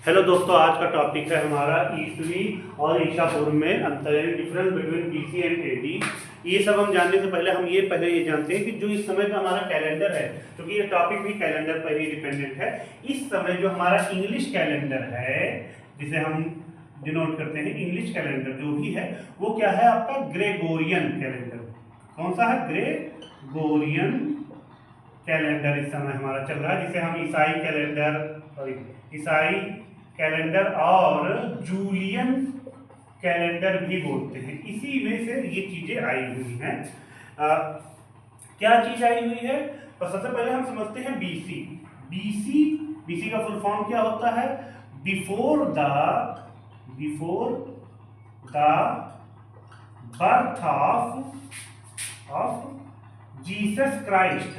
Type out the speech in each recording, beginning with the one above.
Hello दोस्तों, आज का टॉपिक है हमारा ईस्वी और ईसा पूर्व में अंतर, यानी difference between BC and AD. ये सब हम जानने से पहले हम ये जानते हैं कि जो इस समय का हमारा कैलेंडर है, क्योंकि ये टॉपिक भी कैलेंडर पर ही डिपेंडेंट है। इस समय जो हमारा इंग्लिश कैलेंडर है, जिसे हम डिनोट करते हैं इंग्लिश कैलेंडर, जो भी है वो क्या है आपका ग्रेगोरियन कैलेंडर। कौन सा है? ग्रेगोरियन कैलेंडर इस समय हमारा चल रहा है, जिसे हम ईसाई कैलेंडर और जूलियन कैलेंडर भी बोलते हैं। इसी में से ये चीजें आई हुई हैं। क्या चीज आई हुई है? तो सबसे पहले हम समझते हैं बीसी। बीसी का फुल फॉर्म क्या होता है? Before the birth of Jesus Christ,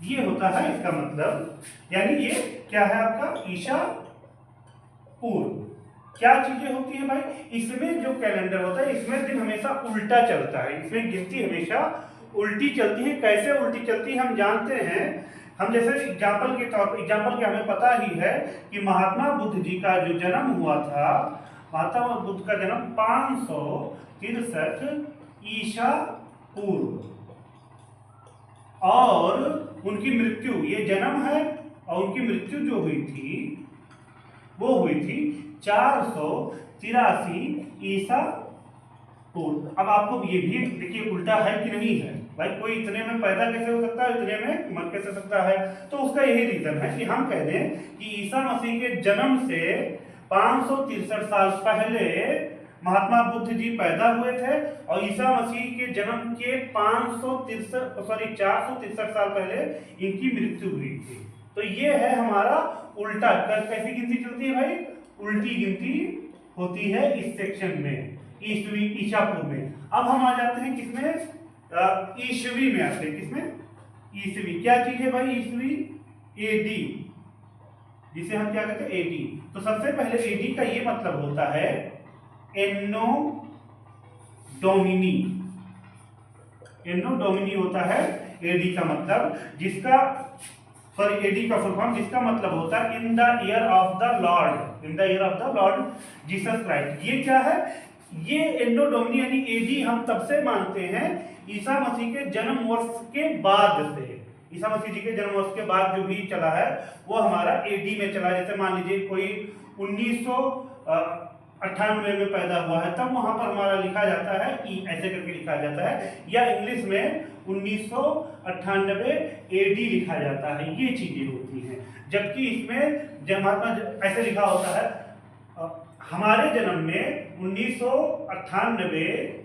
ये होता है इसका मतलब। यानी ये क्या है आपका ईसा पूर्व। क्या चीजें होती है भाई? इसमें जो कैलेंडर होता है इसमें दिन हमेशा उल्टा चलता है, इसमें गिनती हमेशा उल्टी चलती है। कैसे उल्टी चलती है हम जानते हैं। हम जैसे एग्जाम्पल के हमें पता ही है कि महात्मा बुद्ध जी का जो जन्म हुआ था, महात्मा बुद्ध का जन्म 563 ईसा पूर्व, और उनकी मृत्यु, ये जन्म है और उनकी मृत्यु जो हुई थी वो हुई थी 483 ईसा पूर्व। अब आपको ये भी देखिए उल्टा है कि नहीं है भाई। कोई इतने में पैदा कैसे हो सकता है, इतने में मर कैसे सकता है? तो उसका यही रीजन है कि हम कह दें कि ईसा मसीह के जन्म से 563 साल पहले महात्मा बुद्ध जी पैदा हुए थे, और ईसा मसीह के जन्म के 463 साल पहले इनकी मृत्यु हुई थी। तो ये है हमारा उल्टा। कैसी गिनती चलती है भाई? उल्टी गिनती होती है इस सेक्शन में, ईसा पूर्व में। अब हम आ जाते हैं किसमें? ईसवी में आते हैं। किसमें? ईसवी। क्या चीज है भाई ईसवी? एडी, जिसे हम क्या कहते हैं एडी। तो सबसे पहले एडी का ये मतलब होता है एन्नो डोमिनी होता है एडी का मतलब, एडी का फुल फॉर्म जिसका मतलब होता है in the year of the Lord Jesus Christ. ये क्या है? ये एन्नो डोमिनी यानी एडी हम तब से मानते हैं ईसा मसीह के जन्म वर्ष के बाद से। ईसा मसीह जी के जन्म वर्ष के बाद जो भी चला है वो हमारा एडी में चला। जैसे मान लीजिए कोई 1998 में पैदा हुआ है, तब वहां पर हमारा लिखा जाता है ऐसे करके लिखा जाता है, या इंग्लिश में 1998 एडी लिखा जाता है। ये चीजें होती हैं। जबकि इसमें जब महात्मा ऐसे लिखा होता है, हमारे जन्म में 1998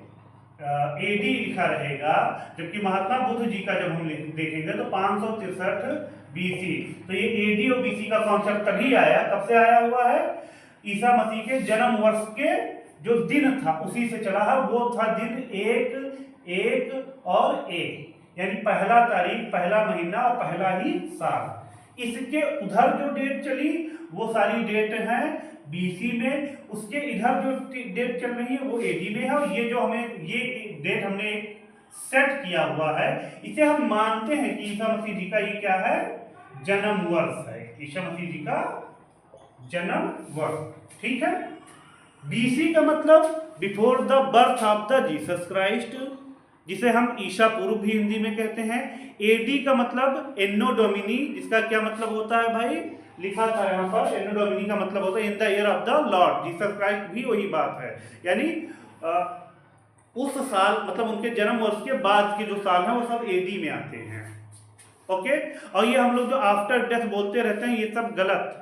एडी लिखा रहेगा, जबकि महात्मा बुद्ध जी का जब हम देखेंगे तो 563 बीसी। तो ये एडी और बीसी का कॉन्सेप्ट तभी आया, कब से आया हुआ है? ईसा मसीह के जन्म वर्ष के जो दिन था उसी से चला है। वो था दिन 1 और 1, यानी पहला तारीख, पहला महीना और पहला ही साल। इसके उधर जो डेट चली वो सारी डेट है बीसी में, उसके इधर जो डेट चल रही है वो एडी में है। और ये जो हमें ये डेट हमने सेट किया हुआ है, इसे हम मानते हैं कि ईसा मसीह जी का ये क्या है? जन्म वर्ष है। ईसा मसीह जी का जन्म वर्ष, ठीक है। बीसी का मतलब before the birth of the Jesus Christ, जिसे हम ईसा पूर्व भी हिंदी में कहते हैं। एडी का मतलब एन्नो डोमिनी, जिसका क्या मतलब होता है भाई? लिखा था यहाँ पर, एन्नो डोमिनी का मतलब होता है in the year of the Lord Jesus Christ, भी वही बात है। यानी उस साल, मतलब उनके जन्म वर्ष के बाद के जो साल हैं वो सब एडी में आते हैं। ओके। और ये हम लोग जो आफ्टर डेथ बोलते रहते हैं, ये सब गलत